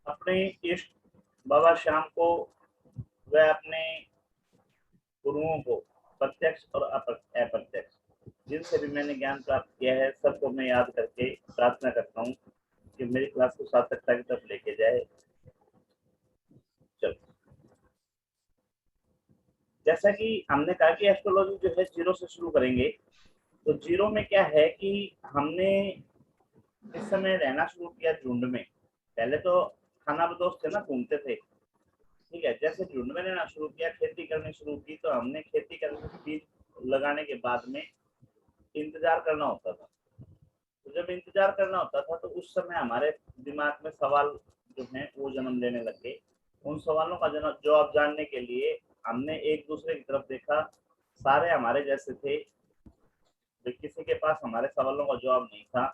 अपने इष्ट बाबा श्याम को व अपने गुरुओं को प्रत्यक्ष और अप्रत्यक्ष जिनसे भी मैंने ज्ञान प्राप्त किया है सबको मैं याद करके प्रार्थना करता हूँ कि मेरी क्लास को सार्थकता की तरफ लेके जाए। चलो, जैसा कि हमने कहा कि एस्ट्रोलॉजी जो है जीरो से शुरू करेंगे। तो जीरो में क्या है कि हमने इस समय रहना शुरू किया झुंड में। पहले तो खाना बदोश थे ना, घूमते थे, ठीक है। जैसे झुंड में रहना शुरू किया, खेती करनी शुरू की, तो हमने खेती करने बीज लगाने के बाद में इंतजार करना होता था। तो जब इंतजार करना होता था तो उस समय हमारे दिमाग में सवाल जो है वो जन्म लेने लग गए। उन सवालों का जवाब जानने के लिए हमने एक दूसरे की तरफ देखा। सारे हमारे जैसे थे, किसी के पास हमारे सवालों का जवाब नहीं था।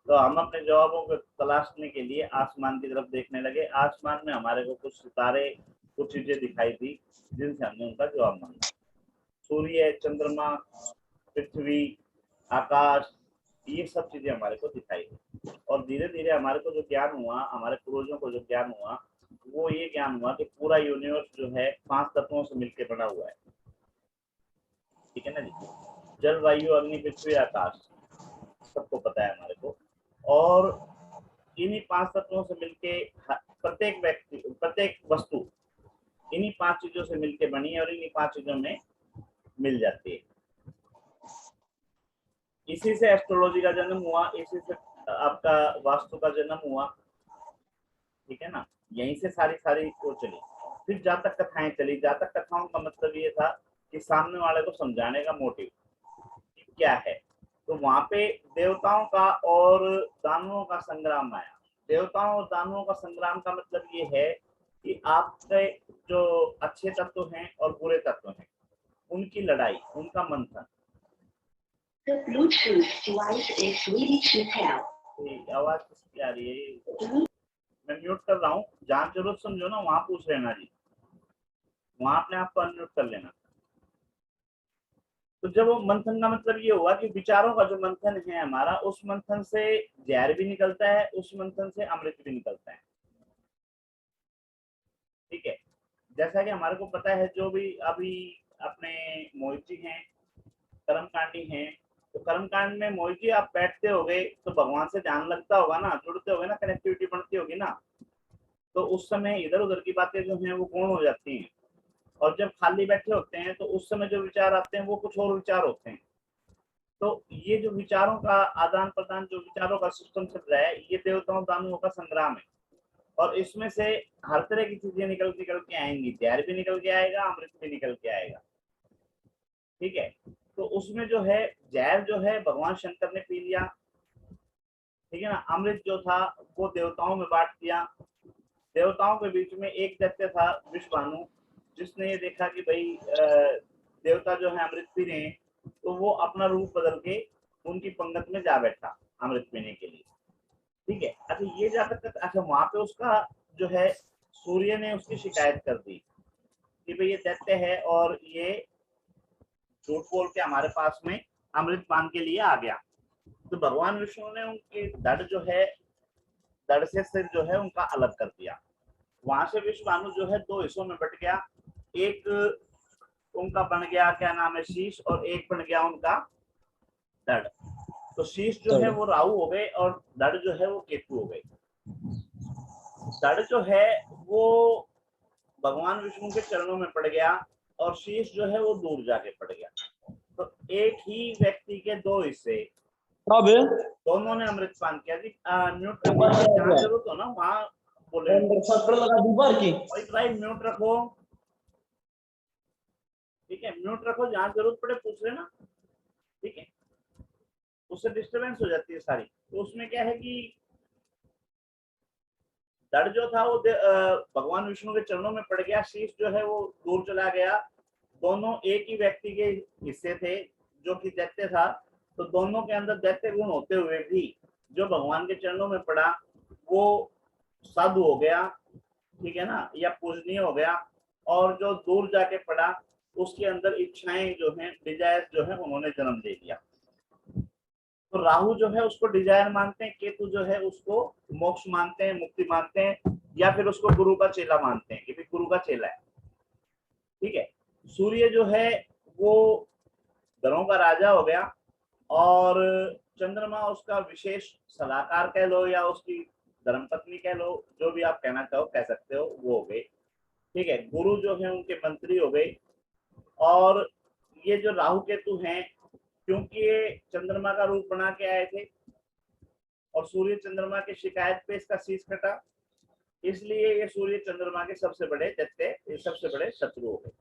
तो हम अपने जवाबों को तलाशने के लिए आसमान की तरफ देखने लगे। आसमान में हमारे को कुछ सितारे, कुछ चीजें दिखाई दी जिनसे हमने उनका जवाब मांगा। सूर्य, चंद्रमा, पृथ्वी, आकाश, ये सब चीजें हमारे को दिखाई दी। और धीरे धीरे हमारे को जो ज्ञान हुआ, हमारे पूर्वजों को जो ज्ञान हुआ, वो ये ज्ञान हुआ कि पूरा यूनिवर्स जो है 5 तत्वों से मिलकर बना हुआ है, ठीक है ना जी। जल, वायु, अग्नि, पृथ्वी, आकाश, सबको पता है हमारे को। और इन्हीं 5 तत्वों से मिलके प्रत्येक व्यक्ति, प्रत्येक वस्तु इन्हीं 5 चीजों से मिलके बनी है और इन्हीं 5 चीजों में मिल जाती है। इसी से एस्ट्रोलॉजी का जन्म हुआ, इसी से आपका वास्तु का जन्म हुआ, ठीक है ना। यहीं से सारी वो चली। फिर जातक कथाएं चली। जातक कथाओं का मतलब ये था कि सामने वाले को समझाने का मोटिव क्या है। तो वहां पे देवताओं का और दानवों का संग्राम आया। देवताओं और दानवों का संग्राम का मतलब ये है कि आपके जो अच्छे तत्व हैं और बुरे तत्व हैं, उनकी लड़ाई, उनका मंथन। The Bluetooth device is ready to pair. आवाज किसकी आ रही है? मैं म्यूट कर रहा हूँ, जहाँ जरूरत समझो ना वहां पूछ लेना जी, वहां अपने आप को अनम्यूट कर लेना। तो जब वो मंथन का मतलब ये हुआ कि विचारों का जो मंथन है हमारा, उस मंथन से जहर भी निकलता है, उस मंथन से अमृत भी निकलता है, ठीक है। जैसा कि हमारे को पता है, जो भी अभी अपने मोहित जी हैं, कर्मकांडी हैं, तो कर्मकांड में मोहित जी आप बैठते होगे तो भगवान से ध्यान लगता होगा ना, जुड़ते होगे ना, कनेक्टिविटी बनती होगी ना। तो उस समय इधर उधर की बातें जो हैं वो गौण हो जाती हैं। और जब खाली बैठे होते हैं तो उस समय जो विचार आते हैं वो कुछ और विचार होते हैं। तो ये जो विचारों का आदान प्रदान, जो विचारों का सिस्टम चल रहा है, ये देवताओं दानवों का संग्राम है। और इसमें से हर तरह की चीजें निकल के आएंगी। जहर भी निकल के आएगा, अमृत भी निकल के आएगा, ठीक है। तो उसमें जो है जहर जो है भगवान शंकर ने पी लिया, ठीक है ना। अमृत जो था वो देवताओं में बांट दिया। देवताओं के बीच में एक दैत्य था विश्वानु, जिसने ये देखा कि भाई देवता जो है अमृत पी रहे हैं, तो वो अपना रूप बदल के उनकी पंगत में जा बैठा अमृत पीने के लिए, ठीक है। अच्छा ये जा सकता, अच्छा वहां पे उसका जो है सूर्य ने उसकी शिकायत कर दी कि भाई ये दैत्य है और ये झूठ बोल के हमारे पास में अमृत पान के लिए आ गया। तो भगवान विष्णु ने उनकी धड़ जो है, धड़ से सिर जो है उनका अलग कर दिया। वहां से विश्वानु जो है 2 हिस्सों में बट गया। एक उनका बन गया, क्या नाम है, शीश, और एक बन गया उनका धड़। तो शीश जो है वो राहु हो गए और धड़ जो है वो केतु हो गए। धड़ जो है वो भगवान विष्णु के चरणों में पड़ गया और शीश जो है वो दूर जाके पड़ गया। तो एक ही व्यक्ति के 2 हिस्से, दोनों ने अमृत पान किया। म्यूट जहाँ जरूरत हो ना वहाँ बोले, भाई म्यूट रखो, ठीक है, म्यूट रखो, जहाँ जरूरत पड़े पूछ लेना, ठीक है। उससे डिस्टरबेंस हो जाती है सारी। तो उसमें क्या है कि धड़ जो था वो भगवान विष्णु के चरणों में पड़ गया, शीश जो है वो दूर चला गया। दोनों एक ही व्यक्ति के हिस्से थे जो कि दैत्य था। तो दोनों के अंदर दैत्य गुण होते हुए भी जो भगवान के चरणों में पड़ा वो साधु हो गया, ठीक है ना, या पूजनीय हो गया। और जो दूर जाके पड़ा उसके अंदर इच्छाएं जो हैं, डिजायर जो है, उन्होंने जन्म दे दिया। तो राहु जो है उसको डिजायर मानते हैं, केतु जो है उसको मोक्ष मानते हैं, मुक्ति मानते हैं। या फिर उसको गुरु का चेला मानते हैं कि भी गुरु का चेला है। ठीक है, सूर्य जो है वो ग्रहों का राजा हो गया और चंद्रमा उसका विशेष सलाहकार कह लो या उसकी धर्मपत्नी कह लो, जो भी आप कहना चाहो कह सकते हो, वो हो गए। ठीक है, गुरु जो है उनके मंत्री हो गए। और ये जो राहु केतु हैं, क्योंकि ये चंद्रमा का रूप बना के आए थे और सूर्य चंद्रमा की शिकायत पे इसका शीश कटा, इसलिए ये सूर्य चंद्रमा के सबसे बड़े दैत्य, सबसे बड़े शत्रु हो गए।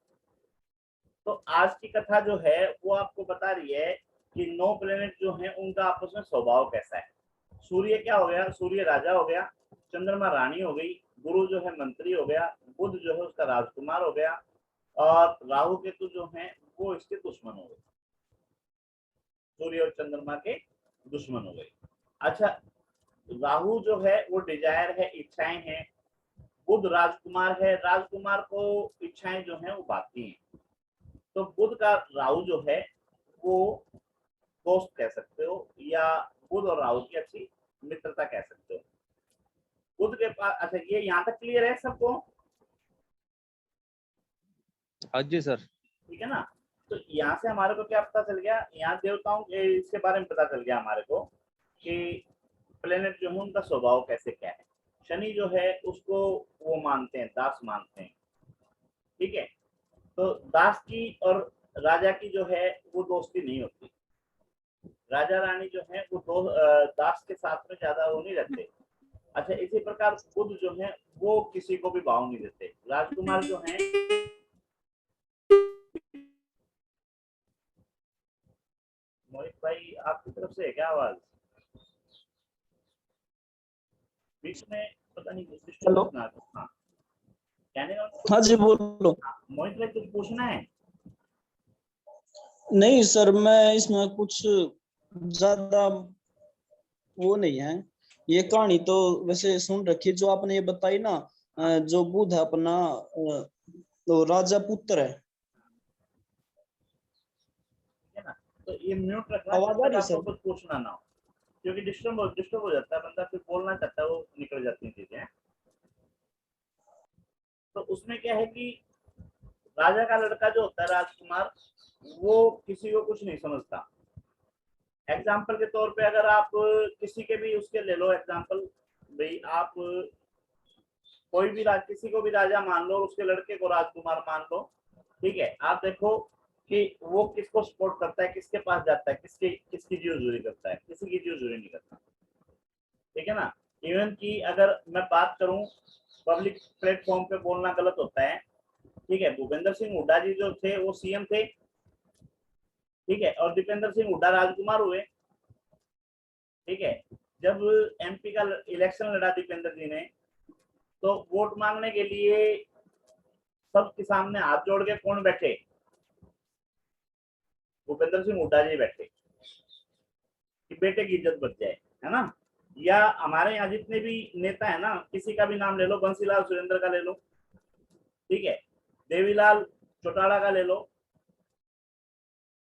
तो आज की कथा जो है वो आपको बता रही है कि 9 प्लेनेट जो हैं उनका आपस में स्वभाव कैसा है। सूर्य क्या हो गया, सूर्य राजा हो गया, चंद्रमा रानी हो गई, गुरु जो है मंत्री हो गया, बुध जो है उसका राजकुमार हो गया और राहु केतु जो है वो इसके दुश्मन हो गए, सूर्य और चंद्रमा के दुश्मन हो गए। अच्छा, राहु जो है वो डिजायर है, इच्छाएं हैं। बुध राजकुमार है, राजकुमार को इच्छाएं जो है वो बाकी हैं। तो बुध का राहु जो है वो दोस्त कह सकते हो या बुध और राहु की अच्छी मित्रता कह सकते हो। बुध के पास, अच्छा ये यहाँ तक क्लियर है सबको? हाँ जी सर। ठीक है ना। तो यहाँ से हमारे को क्या पता चल गया, यहाँ देवताओं के इसके बारे में पता चल गया हमारे को कि प्लेनेट जो है उनका स्वभाव कैसे क्या है। शनि जो है उसको वो मानते हैं, दास मानते हैं। ठीक है, तो दास की और राजा की जो है वो दोस्ती नहीं होती। राजा रानी जो है वो दास के साथ में ज्यादा वो नहीं रहते। अच्छा, इसी प्रकार बुध जो है वो किसी को भी भाव नहीं देते। राजकुमार जो है, मोहित भाई आपकी तरफ से है क्या आवाज? बीच में पता नहीं कुछ डिस्टर्बेंस ना हो। हाँ, कहने का हाँ जी बोलो। मोहित भाई कुछ पूछना है? नहीं सर, मैं इसमें कुछ ज्यादा वो नहीं है। ये कहानी तो वैसे सुन रखी, जो आपने ये बताई ना, जो बुध है अपना तो राजा पुत्र है। ठीक है ना, तो ये म्यूट रखना आवाज आ रही है आपको सर? कुछ पूछना ना हो, क्योंकि डिस्टर्ब हो जाता है बंदा, फिर बोलना चाहता है वो निकल जाती हैं चीजें। तो उसमें क्या है कि राजा का लड़का जो होता है राजकुमार, वो किसी को कुछ नहीं समझता। एग्जाम्पल के तौर पे अगर आप किसी के भी उसके ले लो एग्जाम्पल, भाई आप कोई भी किसी को भी राजा मान लो, उसके लड़के को राजकुमार मान लो। ठीक है, आप देखो कि वो किसको सपोर्ट करता है, किसके पास जाता है, किसकी जीवजूरी करता है, किसी की जीवजूरी नहीं करता। ठीक है ना। इवन की अगर मैं बात करूं, पब्लिक प्लेटफॉर्म पे बोलना गलत होता है। ठीक है, भूपेंद्र सिंह हुड्डा जी जो थे वो सीएम थे। ठीक है, और दीपेंद्र सिंह हुड्डा राजकुमार हुए। ठीक है, जब एमपी का इलेक्शन लड़ा दीपेंद्र जी ने, तो वोट मांगने के लिए सबके सामने हाथ जोड़ के कौन बैठे? भूपेंद्र सिंह हुड्डा जी बैठे कि बेटे की इज्जत बच जाए, है ना। या हमारे यहाँ जितने भी नेता है ना, किसी का भी नाम ले लो, बंसीलाल सुरेंद्र का ले लो, ठीक है, देवीलाल चौटाला का ले लो,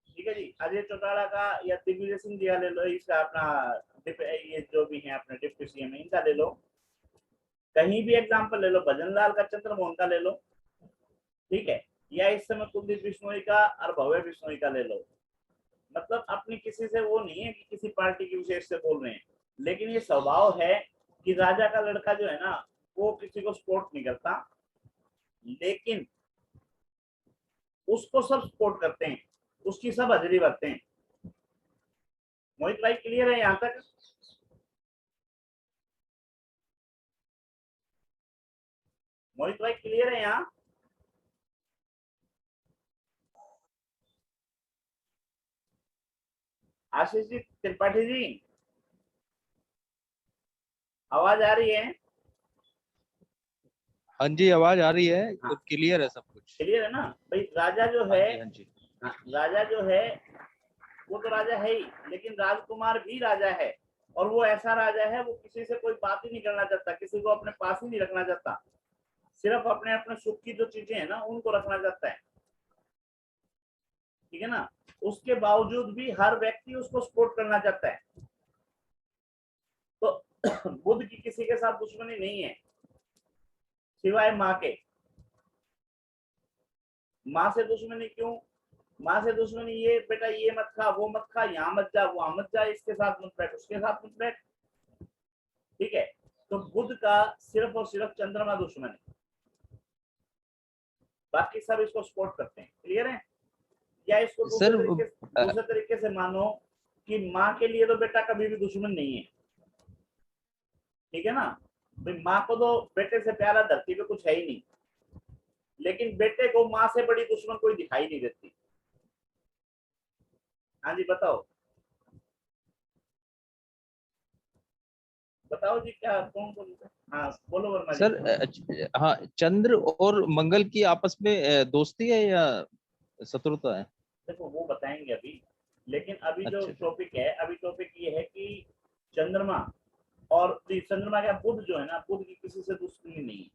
ठीक है जी, अजय चौटाला का या दिग्विजय सिंह जी का ले लो, इसका अपना ये जो भी है अपने डिप्टी सीएम इनका ले लो, कहीं भी एग्जाम्पल ले लो, भजनलाल का, चंद्रमोहन का ले लो। ठीक है, या इस समय कुलदीप बिश्नोई का और भव्य बिश्नोई का ले लो। मतलब अपनी किसी से वो नहीं है कि किसी पार्टी की विशेष से बोल रहे हैं, लेकिन ये स्वभाव है कि राजा का लड़का जो है ना वो किसी को सपोर्ट नहीं करता, लेकिन उसको सब सपोर्ट करते हैं, उसकी सब हाजिरी भरते हैं। मोहित भाई क्लियर है यहाँ तक? मोहित भाई क्लियर है यहाँ? आशीष जी त्रिपाठी जी आवाज आ रही है? हाँ जी आवाज आ रही है, हाँ। क्लियर है सब कुछ। क्लियर है ना भाई। राजा जो है, हाँ जी राजा जो है वो तो राजा है ही, लेकिन राजकुमार भी राजा है। और वो ऐसा राजा है, वो किसी से कोई बात ही नहीं करना चाहता, किसी को अपने पास ही नहीं रखना चाहता, सिर्फ अपने अपने सुख की जो चीजें है ना उनको रखना चाहता है। ठीक है ना, उसके बावजूद भी हर व्यक्ति उसको सपोर्ट करना चाहता है। तो बुध की किसी के साथ दुश्मनी नहीं है। सिवाय माँ के। माँ से दुश्मनी क्यों? माँ से दुश्मनी ये बेटा ये मत खा, वो मत खा, यहाँ मत जा, वहां मत जा, इसके साथ मत बैठ, उसके साथ मत बैठ। ठीक है, तो बुध का सिर्फ और सिर्फ चंद्रमा दुश्मन है, बाकी सब इसको सपोर्ट करते हैं। क्लियर है? या इसको सर दूसरे तरीके से मानो कि माँ के लिए तो बेटा कभी भी दुश्मन नहीं है। ठीक है ना? भाई माँ को तो बेटे से प्यारा धरती पे कुछ है ही नहीं, लेकिन बेटे को माँ से बड़ी दुश्मन कोई दिखाई नहीं देती। हाँ जी बताओ, बताओ जी, क्या कौन कौन? हाँ बोलो वर्मा जी। सर हाँ, चंद्र और मंगल की आपस में दोस्ती है या शत्रुता है? देखो वो बताएंगे अभी, लेकिन अभी जो अच्छा टॉपिक है, अभी टॉपिक ये है कि चंद्रमा और चंद्रमा का बुध जो है ना, बुध की किसी से दुश्मनी नहीं है।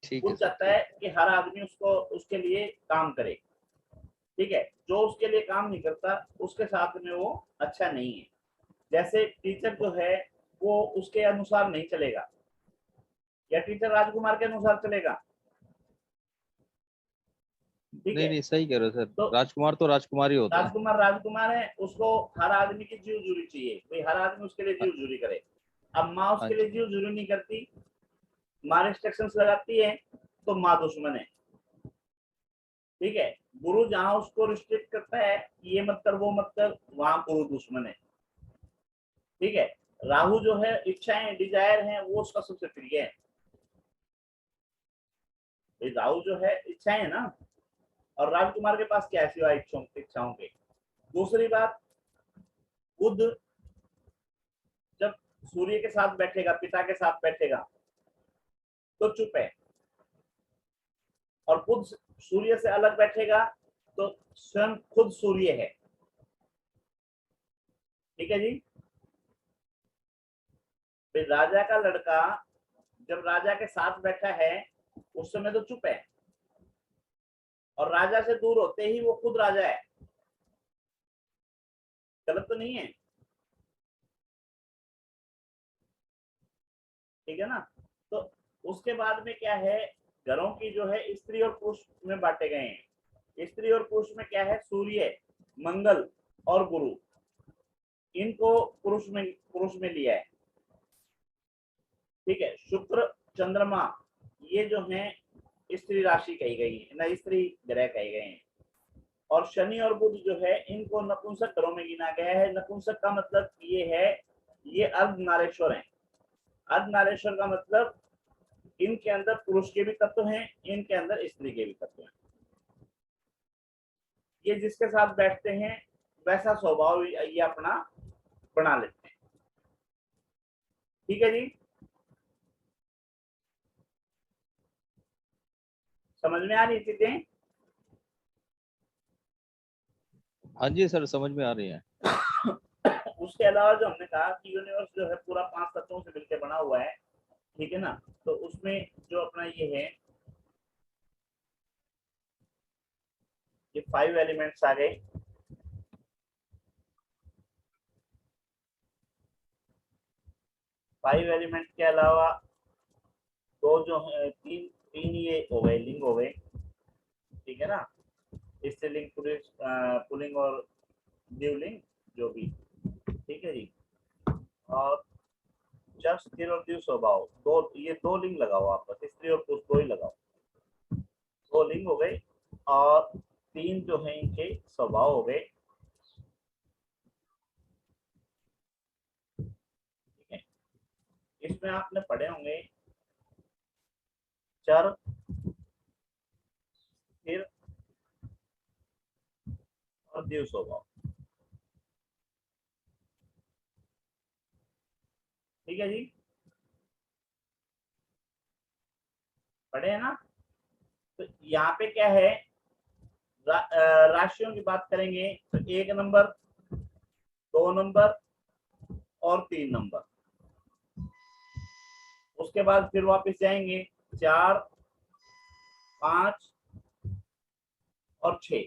ठीक बुध है सर, चाहता है कि हर आदमी उसको उसके लिए काम करे। ठीक है, जो उसके लिए काम नहीं करता उसके साथ में वो अच्छा नहीं है। जैसे टीचर जो है वो उसके अनुसार नहीं चलेगा, या टीचर राजकुमार के अनुसार चलेगा। ठीक नहीं है, नहीं सही कह रहे हो सर, तो राजकुमार तो राजकुमार ही होता है। राजकुमार राजकुमार है, उसको हर आदमी की जीव जुरी चाहिए, भाई हर आदमी उसके लिए जीव जुरी करे। अब माँ हाँ उसके लिए जी, जीव जुरी नहीं करती, माँ रिस्ट्रिक्शंस लगाती है, तो माँ दुश्मन है। ठीक है, गुरु जहां उसको रिस्ट्रिक्ट करता है, ये मत कर वो मत कर, वहां गुरु दुश्मन है। ठीक है, राहु जो है इच्छाएं डिजायर हैं, वो उसका सबसे प्रिय है। भाई राहु जो है इच्छाएं है ना, और राजकुमार के पास क्या है सिवाय इच्छाओं के। दूसरी बात, बुध जब सूर्य के साथ बैठेगा, पिता के साथ बैठेगा, तो चुप है, और बुध सूर्य से अलग बैठेगा तो स्वयं खुद सूर्य है। ठीक है जी। फिर राजा का लड़का जब राजा के साथ बैठा है उस समय तो चुप है, और राजा से दूर होते ही वो खुद राजा है। गलत तो नहीं है? ठीक है ना? तो उसके बाद में क्या है, घरों की जो है स्त्री और पुरुष में बांटे गए हैं। स्त्री और पुरुष में क्या है, सूर्य, मंगल और गुरु, इनको पुरुष में लिया है। ठीक है, शुक्र चंद्रमा ये जो है स्त्री राशि कही गई है ना, स्त्री ग्रह कहे गए हैं। और शनि और बुध जो है इनको नपुंसक घरों में गिना गया है। नपुंसक का मतलब ये है, ये अर्धनारेश्वर है। अर्धनारेश्वर का मतलब इनके अंदर पुरुष के भी तत्व हैं, इनके अंदर स्त्री के भी तत्व हैं। ये जिसके साथ बैठते हैं वैसा स्वभाव ये अपना बना लेते हैं। ठीक है जी, समझ में आ रही चीजें? हाँ जी सर, समझ में आ रही है। उसके अलावा जो हमने कहा कि यूनिवर्स जो है पूरा 5 तत्वों से मिलकर बना हुआ है। ठीक है ना? तो उसमें जो अपना ये है, ये 5 एलिमेंट्स आ गए। 5 एलिमेंट के अलावा दो जो है, तीन तीन ये हो गए, लिंग हो गए। ठीक है ना? स्त्रीलिंग, पुल्लिंग और द्विलिंग जो भी। ठीक है जी। और जब स्थिर और द्विव स्वभाव, दो ये दो लिंग लगाओ आप, बस स्त्री और पुरुष दो ही लगाओ, दो लिंग हो गए। और तीन जो है इनके स्वभाव हो गए। ठीक है, इसमें आपने पढ़े होंगे चर, स्थिर और द्विव स्वभाव। ठीक है जी, पढ़े हैं ना? तो यहाँ पे क्या है, राशियों की बात करेंगे तो 1 नंबर, 2 नंबर और 3 नंबर। उसके बाद फिर वापस जाएंगे 4, 5 और 6।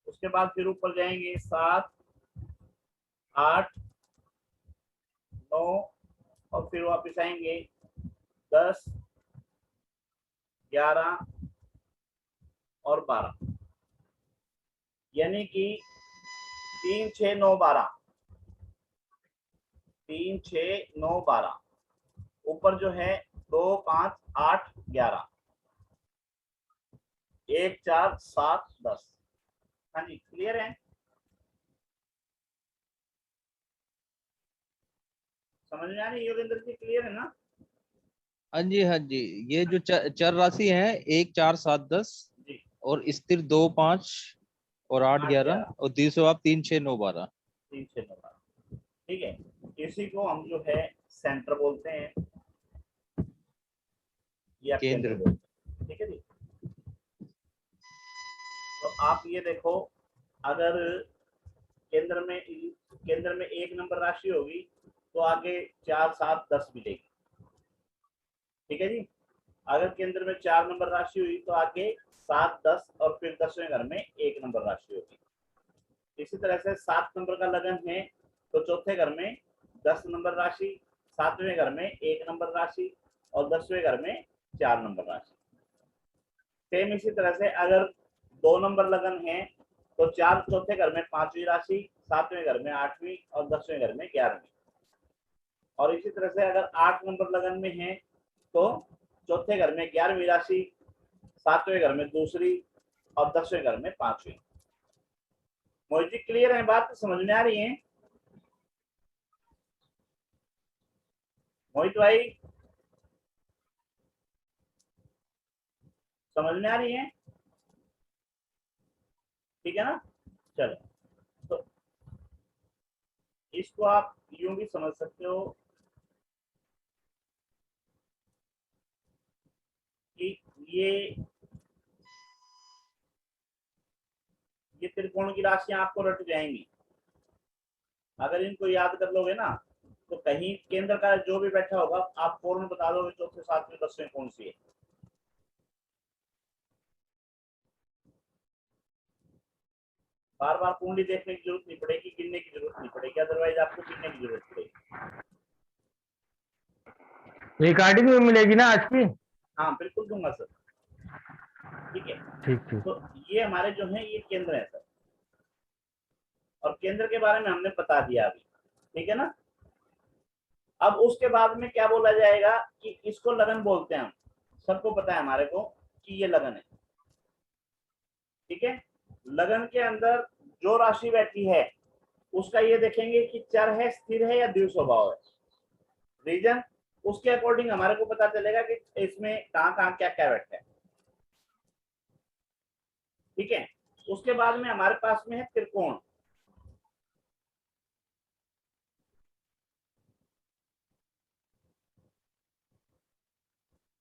उसके बाद फिर ऊपर जाएंगे 7, 8, 9 और फिर वापस आएंगे 10, 11 और 12, यानी कि 3, 6, 9, 12, 3, 6, 9, 12, ऊपर जो है 2, 5, 8, 11, 1, 4, 7, 10। हाँ जी, क्लियर है? समझ में आ रही है योगेंद्र जी? क्लियर है ना? हाँ जी, हाँ जी। ये जो चर राशि है 1, 4, 7, 10 जी, और स्थिर 2, 5 और 8, 8, 11 11, और द्विस्वभाव 3, 6, 9, 12। 3, 6, 9, 12। ठीक है, इसी को हम जो है सेंटर बोलते हैं या केंद्र केंद्र। बोलते हैं। ठीक है जी। तो आप ये देखो, अगर केंद्र में 1 नंबर राशि होगी तो आगे 4, 7, 10 मिलेगी। ठीक है जी। अगर केंद्र में 4 नंबर राशि हुई तो आगे 7, 10 और फिर 10वें घर में 1 नंबर राशि होगी। इसी तरह से 7 नंबर का लगन है तो चौथे घर में 10 नंबर राशि, 7वें घर में 1 नंबर राशि और 10वें घर में 4 नंबर राशि। सेम इसी तरह से अगर 2 नंबर लगन है तो 4 चौथे घर में 5वीं राशि, 7वें घर में 8वीं और 10वें घर में 11वीं। और इसी तरह से अगर 8 नंबर लगन में है तो चौथे घर में 11वीं राशि, 7वें घर में दूसरी और 10वें घर में 5वीं। मोहित जी क्लियर है? बात समझ में आ रही है मोहित भाई? समझ में आ रही है? ठीक है ना? चलो, तो इसको आप यूं भी समझ सकते हो कि ये त्रिकोण की राशियां आपको रट जाएंगी। अगर इनको याद कर लोगे ना तो कहीं केंद्र का जो भी बैठा होगा आप फौरन बता दोगे चौथे, 7वें, 10वें कौन सी है। बार बार कुंडली देखने की जरूरत नहीं पड़ेगी, गिनने की जरूरत नहीं पड़ेगी, अदरवाइज आपको गिनने की जरूरत पड़ेगी। रिकॉर्डिंग में मिलेगी ना आज की? हाँ बिल्कुल दूंगा सर। ठीक है, ठीक ठीक। तो ये हमारे जो है ये केंद्र है सर, और केंद्र के बारे में हमने बता दिया अभी। ठीक है ना? अब उसके बाद में क्या बोला जाएगा कि इसको लगन बोलते हैं हम। सबको पता है हमारे को कि ये लगन है। ठीक है, लगन के अंदर जो राशि बैठी है उसका ये देखेंगे कि चर है, स्थिर है या द्विस्वभाव है। रीजन उसके अकॉर्डिंग हमारे को पता चलेगा कि इसमें कहाँ कहाँ क्या क्या बैठा है। ठीक है, उसके बाद में हमारे पास में है त्रिकोण।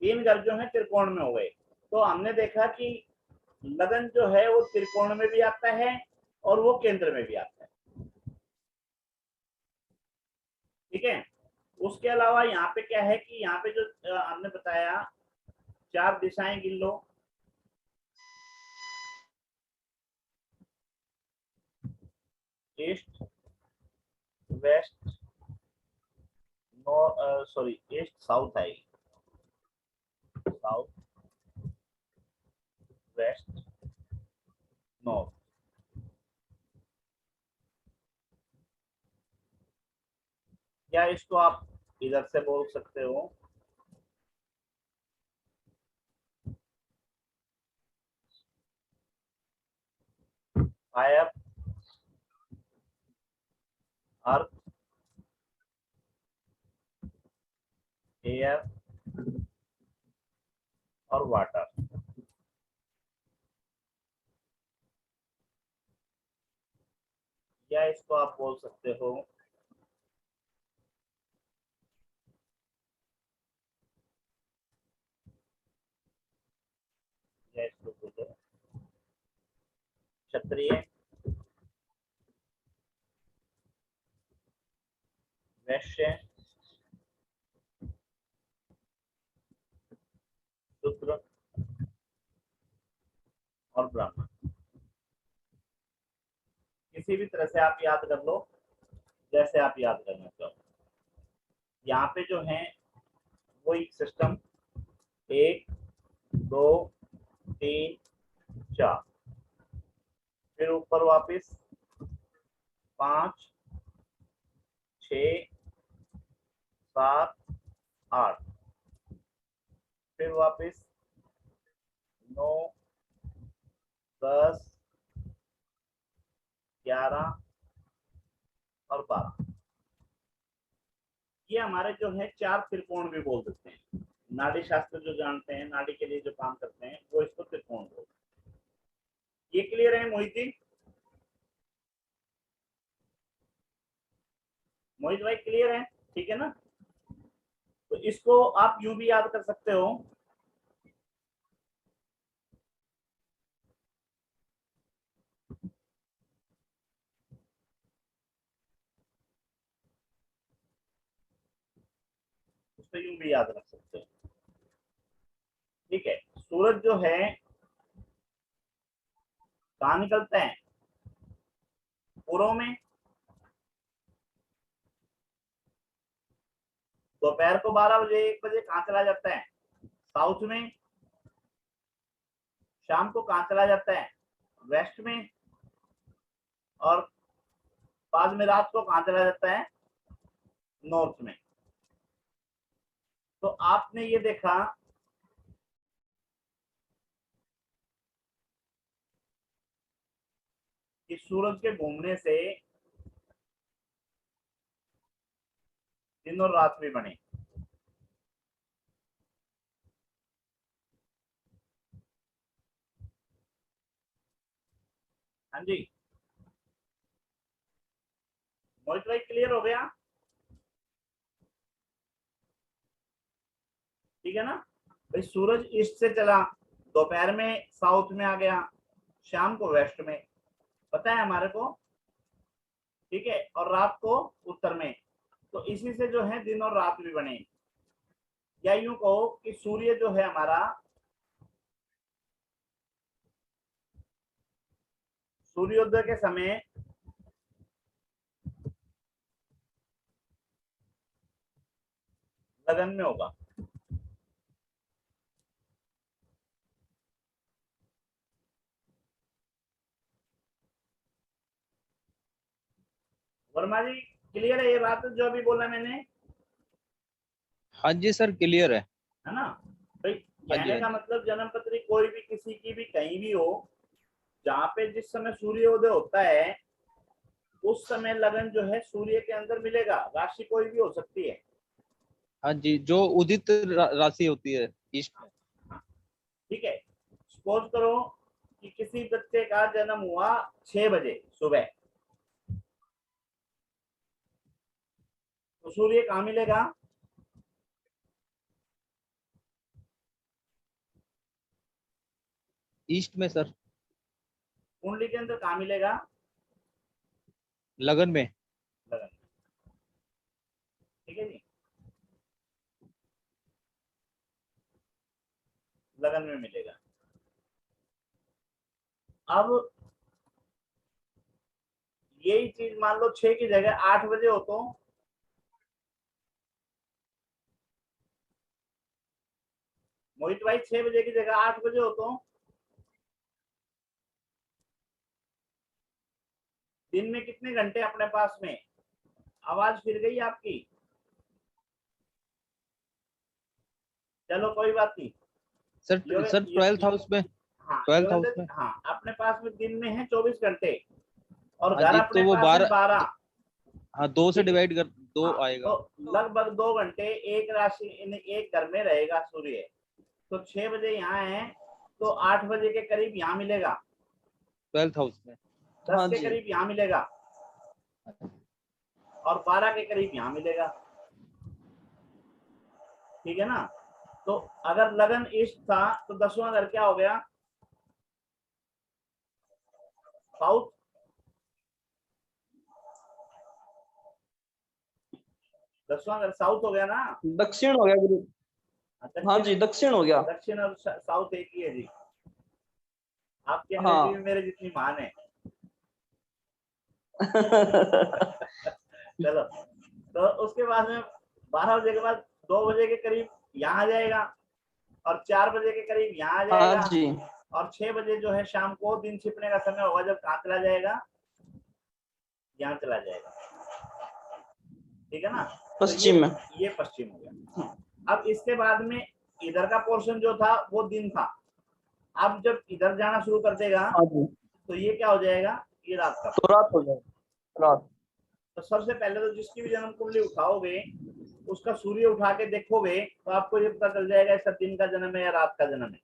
तीन घर जो है त्रिकोण में हो गए, तो हमने देखा कि लगन जो है वो त्रिकोण में भी आता है और वो केंद्र में भी आता है। ठीक है, उसके अलावा यहाँ पे क्या है कि यहाँ पे जो हमने बताया 4 दिशाएं गिन लो। East, west, north, sorry east south आएगी, साउथ, वेस्ट, नॉर्थ। या इसको आप इधर से बोल सकते हो फायर, अर्थ, एयर और वाटर। या इसको आप बोल सकते हो या इसको बोलो क्षत्रिय, वैश्य, शूद्र और ब्राह्मण। किसी भी तरह से आप याद कर लो, जैसे आप याद करना चाहो। यहाँ पे जो है वही सिस्टम 1 2 3 4, फिर ऊपर वापस 5 6 7 8, फिर वापस 9 10 11 और 12। ये हमारे जो है 4 त्रिकोण भी बोल सकते हैं। नाड़ी शास्त्र जो जानते हैं, नाड़ी के लिए जो काम करते हैं, वो इसको त्रिकोण बोलते हैं। ये क्लियर है मोहित जी? मोहित भाई क्लियर है? ठीक है ना? तो इसको आप यूं भी याद कर सकते हो, उसको यूं भी याद रख सकते हो। ठीक है, सूरज जो है कहाँ निकलता है? पूर्व में, दोपहर को 12 बजे 1 बजे कहाँ चला जाता है? साउथ में। शाम को कहाँ चला जाता है? वेस्ट में। और बाद में रात को कहाँ चला जाता है? नॉर्थ में। तो आपने ये देखा कि सूरज के घूमने से दिन और रात भी बने। हाँ जी, मोहित भाई क्लियर हो गया? ठीक है ना भाई? सूरज ईस्ट से चला, दोपहर में साउथ में आ गया, शाम को वेस्ट में, पता है हमारे को। ठीक है, और रात को उत्तर में। तो इसी से जो है दिन और रात भी बने। या यूं कहो कि सूर्य जो है हमारा, सूर्योदय के समय लगन में होगा। वर्मा जी क्लियर है ये बात जो अभी बोला मैंने? हाँ जी सर, क्लियर है। है ना भाई? हाँ जी, कहने हाँ का जी। मतलब जन्म पत्री कोई भी किसी की भी कहीं भी हो, जहाँ पे जिस समय सूर्योदय होता है उस समय लगन जो है सूर्य के अंदर मिलेगा। राशि कोई भी हो सकती है। हाँ जी, जो उदित राशि होती है ईस्ट में। ठीक है, सपोज करो कि किसी बच्चे का जन्म हुआ 6 बजे सुबह, तो सूर्य कहाँ मिलेगा? ईस्ट में सर। कुंडली के अंदर कहाँ मिलेगा? लगन में। लगन। ठीक है जी, लगन में मिलेगा। अब यही चीज मान लो 6 की जगह 8 बजे हो, तो मोहित भाई 6 बजे की जगह 8 बजे हो, तो दिन में कितने घंटे अपने पास में? आवाज फिर गई आपकी। चलो कोई बात नहीं। सर सर 12th हाउस में। हाँ 12th हाउस में। हाँ, अपने पास में दिन में है 24 घंटे और हाँ घर जी, अपने तो वो पास है 12। हाँ 2 से ठीक है, डिवाइड कर, 2 हाँ, आएगा। तो लगभग 2 घंटे एक राशि एक घर में रहेगा सूर्य। तो 6 बजे यहाँ है तो 8 बजे के करीब यहाँ मिलेगा, 12th हाउस में। 10 हाँ के जी। करीब यहाँ मिलेगा और 12 के करीब यहाँ मिलेगा। ठीक है ना? तो अगर लगन ईस्ट था तो 10वां घर क्या हो गया? साउथ। 10वां घर साउथ हो गया ना? दक्षिण हो गया गुरु। हाँ जी, दक्षिण हो गया। दक्षिण और साउथ एक ही है जी। आपकी अंग्रेजी भी हाँ। मेरे जितनी महान है। चलो, तो उसके बाद में 12 बजे के बाद 2 बजे के करीब यहाँ आ जाएगा, और 4 बजे के करीब यहाँ आ हाँ जाएगा, जी। और 6 बजे जो है शाम को दिन छिपने का समय होगा, जब कहाँ चला जाएगा, यहाँ चला जाएगा। ठीक है ना। पश्चिम में। तो ये पश्चिम हो गया। अब इसके बाद में इधर का पोर्शन जो था वो दिन था। अब जब इधर जाना शुरू कर देगा हाँ जी। तो ये क्या हो जाएगा, ये रात का। तो रात हो जाएगी, रात। तो सबसे पहले तो जिसकी भी जन्म कुंडली उठाओगे उसका सूर्य उठा के देखोगे तो आपको ये पता चल जाएगा इसका दिन का जन्म है या रात का जन्म है।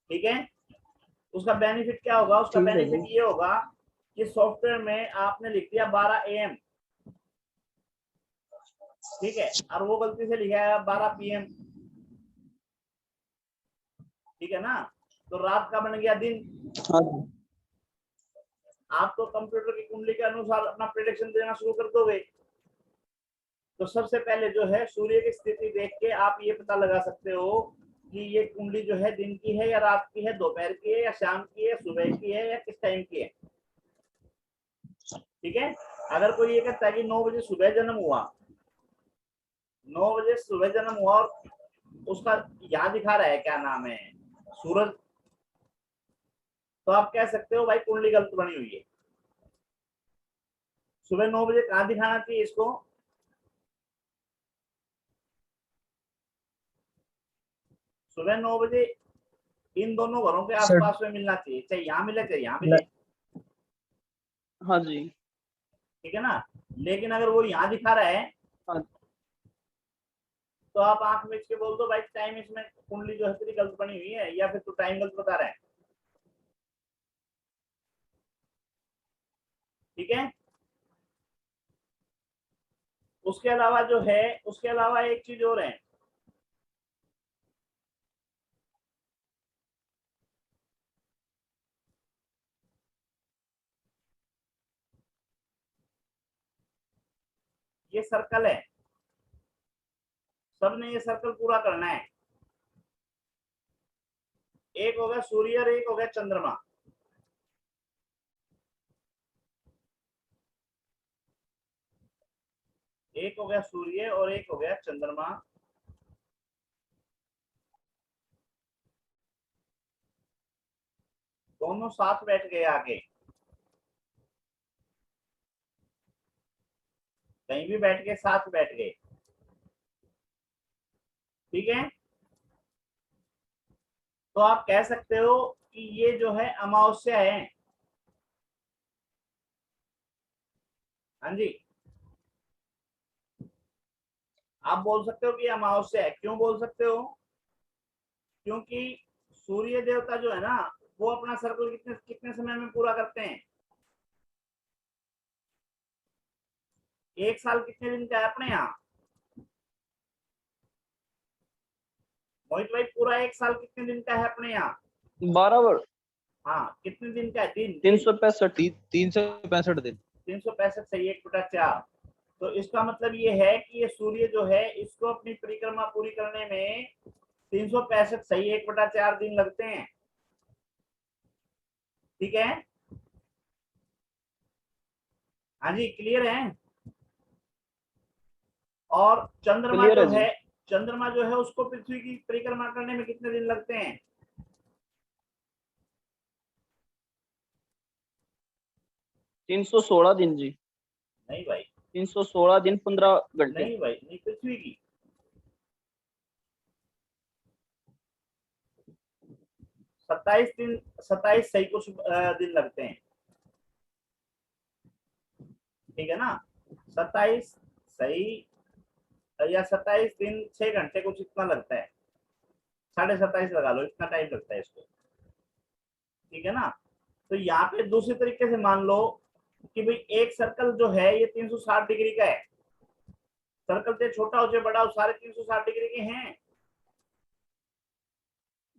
ठीक है। उसका बेनिफिट क्या होगा, उसका ठीक है बेनिफिट जी। ये होगा कि सॉफ्टवेयर में आपने लिख दिया 12 AM, ठीक है, और वो गलती से लिखा है 12 PM, ठीक है ना, तो रात का बन गया दिन। हाँ जी। आप तो कंप्यूटर की कुंडली के अनुसार अपना प्रेडिक्शन देना शुरू कर दोगे। तो सबसे पहले जो है सूर्य की स्थिति देख के आप ये पता लगा सकते हो कि ये कुंडली जो है दिन की है या रात की है, दोपहर की है या शाम की है, सुबह की है या किस टाइम की है। ठीक है। अगर कोई ये कहता है कि 9 बजे सुबह जन्म हुआ, 9 बजे सुबह जन्म हुआ और उसका यहाँ दिखा रहा है क्या नाम है, सूरज, तो आप कह सकते हो भाई कुंडली गलत बनी हुई है। सुबह 9 बजे कहाँ दिखाना चाहिए इसको, सुबह 9 बजे इन दोनों घरों के आसपास में मिलना चाहिए, चाहे यहाँ मिले चाहे यहाँ मिले। हाँ जी। ठीक है ना। लेकिन अगर वो यहाँ दिखा रहा है हाँ। तो आप आंख में इसके बोल दो भाई टाइम इसमें कुंडली जो है तेरी गलत बनी हुई है, या फिर तू टाइम गलत बता रहा है। ठीक है। उसके अलावा जो है, उसके अलावा एक चीज और है, ये सर्कल है, सबने ये सर्कल पूरा करना है। एक हो गया सूर्य और एक हो गया चंद्रमा। एक हो गया सूर्य और एक हो गया चंद्रमा। दोनों साथ बैठ गए आगे, कहीं भी बैठ के साथ बैठ गए। ठीक है। तो आप कह सकते हो कि ये जो है अमावस्या है। हाँ जी, आप बोल सकते हो कि अमावस्या है। क्यों बोल सकते हो, क्योंकि सूर्य देवता जो है ना वो अपना सर्कल कितने कितने समय में पूरा करते हैं, एक साल कितने दिन का है अपने यहाँ मोहित भाई, पूरा एक साल कितने दिन का है अपने यहाँ। 12 वर्ष। हाँ, कितने दिन का है, दिन 365। 365 दिन। 365 सही, 1/4। तो इसका मतलब ये है कि ये सूर्य जो है इसको अपनी परिक्रमा पूरी करने में 365 सही 1/4 दिन लगते हैं। ठीक है। हाँ जी, क्लियर है। और चंद्रमा क्लियर जो है जी। है, चंद्रमा जो है उसको पृथ्वी की परिक्रमा करने में कितने दिन लगते हैं। 316 दिन जी। नहीं भाई, 316 दिन 15 घंटे। नहीं भाई, नहीं, पृथ्वी की 27 दिन, 27 सही कुछ दिन लगते हैं। ठीक है ना, 27 सही या 27 दिन 6 घंटे कुछ इतना लगता है, 27.5 लगा लो, इतना टाइम लगता है इसको। ठीक है ना। तो यहाँ पे दूसरे तरीके से मान लो कि भाई एक सर्कल जो है ये 360 डिग्री का है। सर्कल से छोटा हो चाहे बड़ा हो, सारे 360 डिग्री के हैं,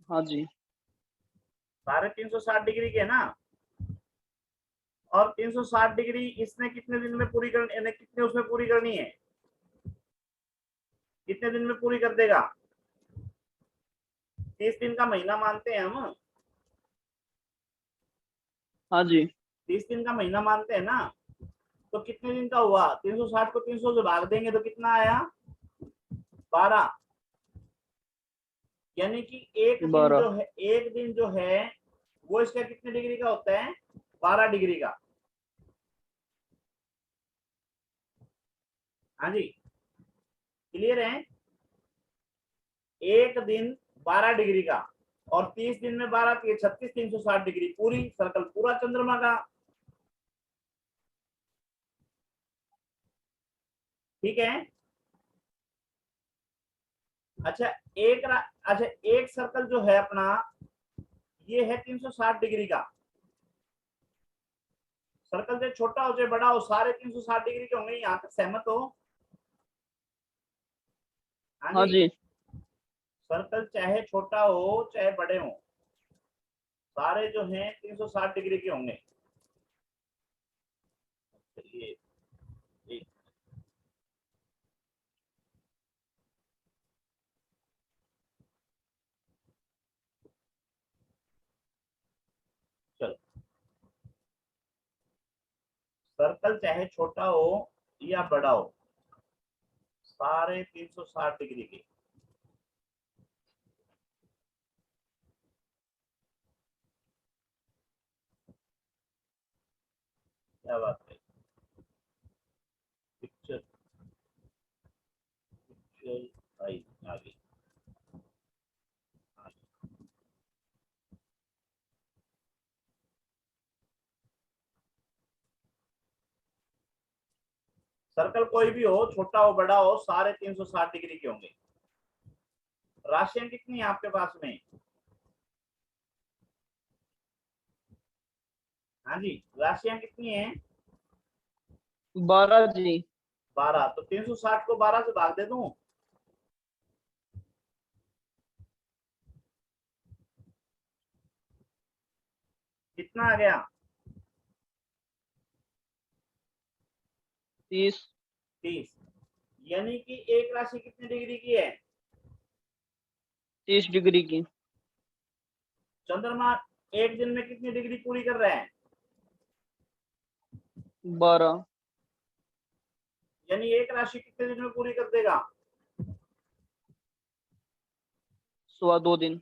हाँ जी। सारे 360 डिग्री के है ना। और 360 डिग्री इसने कितने दिन में पूरी करनी, कितने उसमें पूरी करनी है, कितने दिन में पूरी कर देगा। 30 दिन का महीना मानते हैं हम, हाँ जी। 30 दिन का महीना मानते हैं ना। तो कितने दिन का हुआ? 360 को 300 से भाग देंगे तो कितना आया? 12। यानी कि एक दिन 12। जो है, एक दिन जो है वो इसका कितने डिग्री का होता है? 12 डिग्री का। हाँ जी, क्लियर है? एक दिन 12 डिग्री का और 30 दिन में 12 36, 360 डिग्री, पूरी सर्कल, पूरा चंद्रमा का। ठीक है। अच्छा अच्छा एक सर्कल जो है अपना, ये है 360 डिग्री का। सर्कल से छोटा हो चाहे बड़ा हो, सारे 360 डिग्री के होंगे। यहाँ तक सहमत हो? हाँ जी। सर्कल चाहे छोटा हो चाहे बड़े हो, सारे जो हैं 360 डिग्री के होंगे। चलिए एक चलो, सर्कल चाहे छोटा हो या बड़ा हो, सारे 360 डिग्री के। क्या बात है? पिक्चर आई आगे। सर्कल कोई भी हो, छोटा हो बड़ा हो, सारे 360 डिग्री के होंगे। राशियां कितनी है आपके पास में? हाँ जी, राशियां कितनी है? 12 जी। 12। तो 360 को 12 से भाग दे दूं? कितना आ गया? 30। 30। यानी कि एक राशि कितनी डिग्री की है? 30 डिग्री की। चंद्रमा एक दिन में कितनी डिग्री पूरी कर रहे हैं? 12। यानी एक राशि कितने दिन में पूरी कर देगा? 2.25 दिन।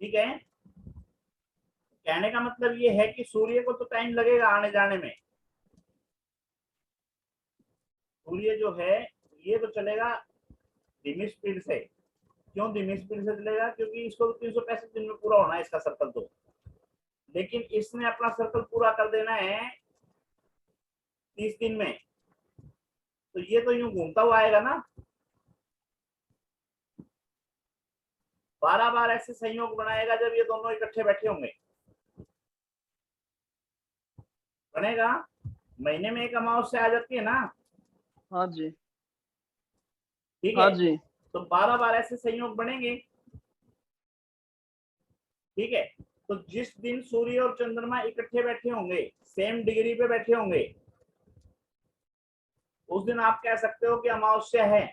ठीक है। कहने का मतलब ये है कि सूर्य को तो टाइम लगेगा आने जाने में। सूर्य जो है ये तो चलेगा धीमी स्पीड से। क्यों धीमी स्पीड से चलेगा? क्योंकि इसको तो 365 दिन में पूरा होना है इसका सर्कल तो। लेकिन इसने अपना सर्कल पूरा कर देना है 30 दिन में। तो ये तो यूं घूमता हुआ आएगा ना। 12 बार ऐसे संयोग बनाएगा जब ये दोनों इकट्ठे बैठे होंगे। बनेगा। महीने में एक अमावस्या आ जाती है ना। हाँ जी। ठीक हाँ है। जी। तो 12 बार ऐसे संयोग बनेंगे। ठीक है। तो जिस दिन सूर्य और चंद्रमा इकट्ठे बैठे होंगे, सेम डिग्री पे बैठे होंगे, उस दिन आप कह सकते हो कि अमावस्या है।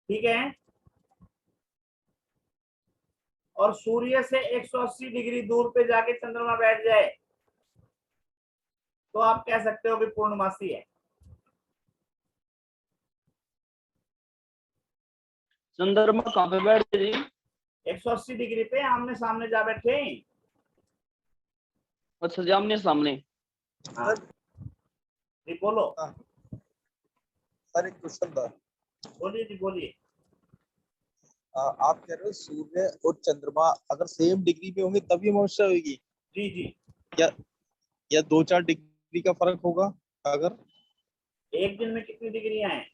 ठीक है। और सूर्य से 180 डिग्री दूर पे जाके चंद्रमा बैठ जाए तो आप कह सकते हो कि पूर्णमासी है। चंद्रमा कहाँ पे बैठे जी? 180 डिग्री पे आमने सामने जा बैठे। अच्छा जी, आमने सामने। हाँ जी बोलो। सर एक क्वेश्चन था। बोलिए जी बोलिए। आप कह रहे हो सूर्य और चंद्रमा अगर सेम डिग्री पे होंगे तभी अमावस्या होगी, जी जी। या 2-4 डिग्री का फर्क होगा? अगर एक दिन में कितनी डिग्रियां हैं?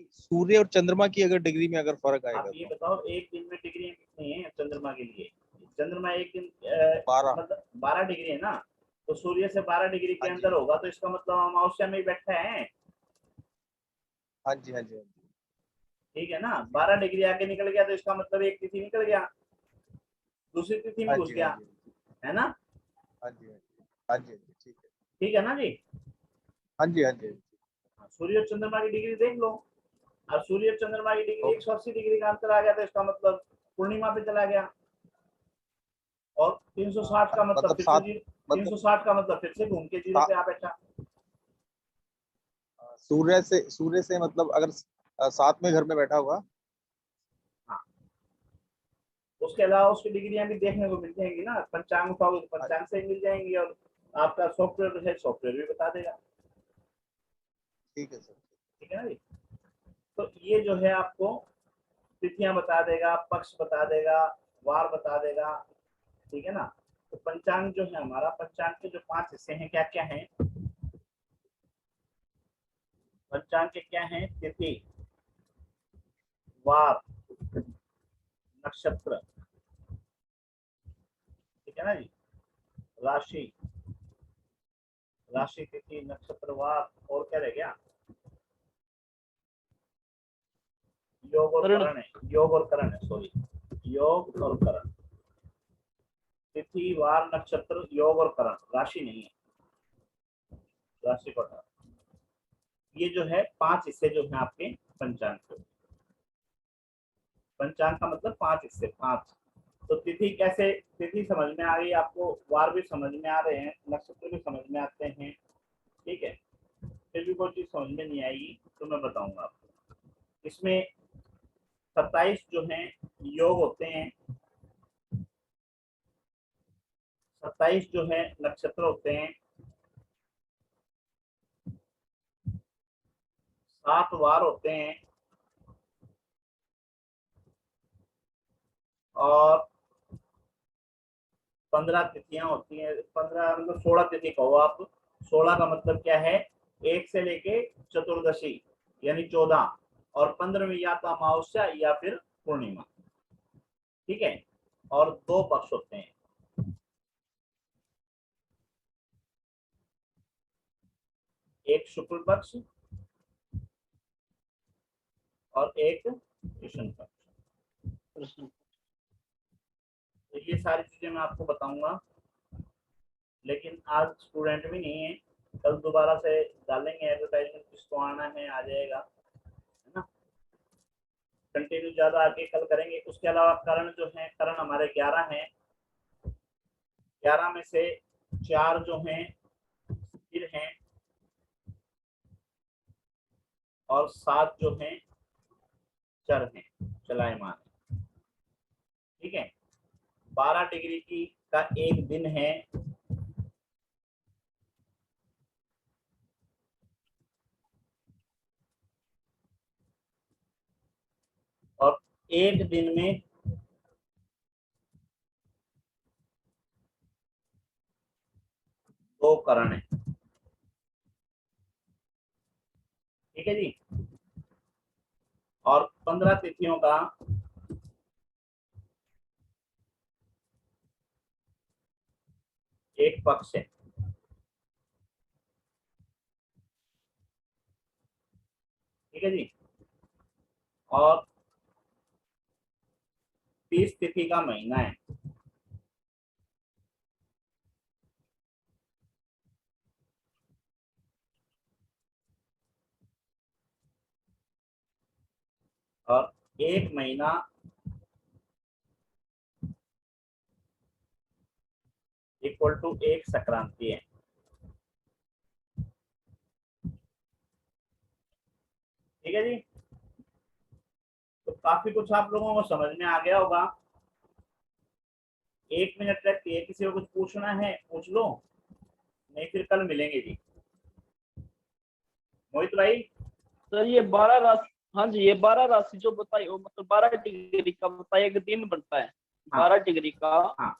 सूर्य और चंद्रमा की अगर डिग्री में अगर फर्क आप आएगा ये तो बताओ एक दिन में डिग्रियां कितनी हैं चंद्रमा के लिए? चंद्रमा एक दिन 12। मतलब 12 डिग्री है ना। तो सूर्य से 12 डिग्री के हाँ जी, अंदर होगा तो इसका मतलब अमावस्या में ही बैठा है। हाँ जी, हाँ जी, हाँ जी। ठीक है ना। 12 डिग्री आगे निकल गया तो इसका मतलब एक तिथि निकल गया, दूसरी तिथि में हाँ घुस जी, हाँ गया, जी, है ना। हाँ जी, हाँ जी, हाँ जी, हाँ जी, ठीक है। ठीक है ना जी। हाँ जी, हाँ जी, सूर्य और चंद्रमा की डिग्री देख लो। और सूर्य और चंद्रमा की डिग्री ओके। 180 डिग्री का अंतर आ गया तो इसका मतलब पूर्णिमा पे चला गया। और 360 का मतलब फिर से सात, 360 का मतलब फिर से घूम के 0 पे आ बैठा। सूर्य से मतलब अगर 7वें घर में बैठा हुआ। हाँ, उसके अलावा उसकी डिग्रियां भी देखने को मिल जाएंगी ना, पंचांग उठाओगे तो पंचांग से मिल जाएंगी, और आपका सॉफ्टवेयर है सॉफ्टवेयर भी बता देगा। ठीक है सर। ठीक है ना जी। तो ये जो है आपको तिथियां बता देगा, पक्ष बता देगा, वार बता देगा। ठीक है ना। तो पंचांग जो है हमारा, पंचांग के जो 5 हिस्से हैं क्या क्या हैं? पंचांग के क्या हैं? तिथि, वार, नक्षत्र, ठीक है ना जी, राशि, राशि, तिथि, नक्षत्र, वार, और क्या रह गया? योग और करण। करण है, योग और करण है, सॉरी, योग और करण। तिथि, वार, नक्षत्र, योग और करण, राशि नहीं है, राशि को हटा। ये जो है 5 हिस्से जो है आपके पंचांग के। पंचांग का मतलब 5 हिस्से, 5। तो तिथि कैसे, तिथि समझ में आ गई आपको, वार भी समझ में आ रहे हैं, नक्षत्र भी समझ में आते हैं। ठीक है। फिर भी कोई चीज समझ में नहीं आएगी तो मैं बताऊंगा आपको। इसमें 27 जो हैं योग होते हैं, 27 जो है नक्षत्र होते हैं, 7 वार होते हैं, और 15 तिथियां होती हैं। 15 मतलब 16 तिथि कहो आप। 16 का मतलब क्या है? 1 से लेके चतुर्दशी यानी 14, और 15वीं या तो अमावस्या या फिर पूर्णिमा। ठीक है। और 2 पक्ष होते हैं, एक शुक्ल पक्ष और एक कृष्ण पक्ष। तो ये सारी चीजें मैं आपको बताऊंगा, लेकिन आज स्टूडेंट भी नहीं है, कल दोबारा से डालेंगे एडवर्टाइजमेंट, किसको आना है आ जाएगा, है ना। कंटिन्यू ज्यादा आगे कल करेंगे। उसके अलावा करण जो है, करण हमारे 11 हैं, 11 में से 4 जो हैं स्थिर हैं, और 7 जो हैं चर हैं, चलायमान है। ठीक है। 12 डिग्री की का एक दिन है, और एक दिन में 2 करण है। ठीक है जी। और 15 तिथियों का एक पक्ष है। ठीक है जी। और 30 तिथि का महीना है। और एक महीना इक्वल टू एक संक्रांति है। ठीक है जी। तो काफी कुछ आप लोगों को समझ में आ गया होगा। 1 मिनट रहती है, किसी को कुछ पूछना है पूछ लो, नहीं फिर कल मिलेंगे जी। मोहित भाई, सर ये 12 राशि, हाँ जी, ये 12 राशि जो बताई वो मतलब 12 डिग्री का बताया, एक दिन बनता है हाँ। 12 डिग्री का। हाँ।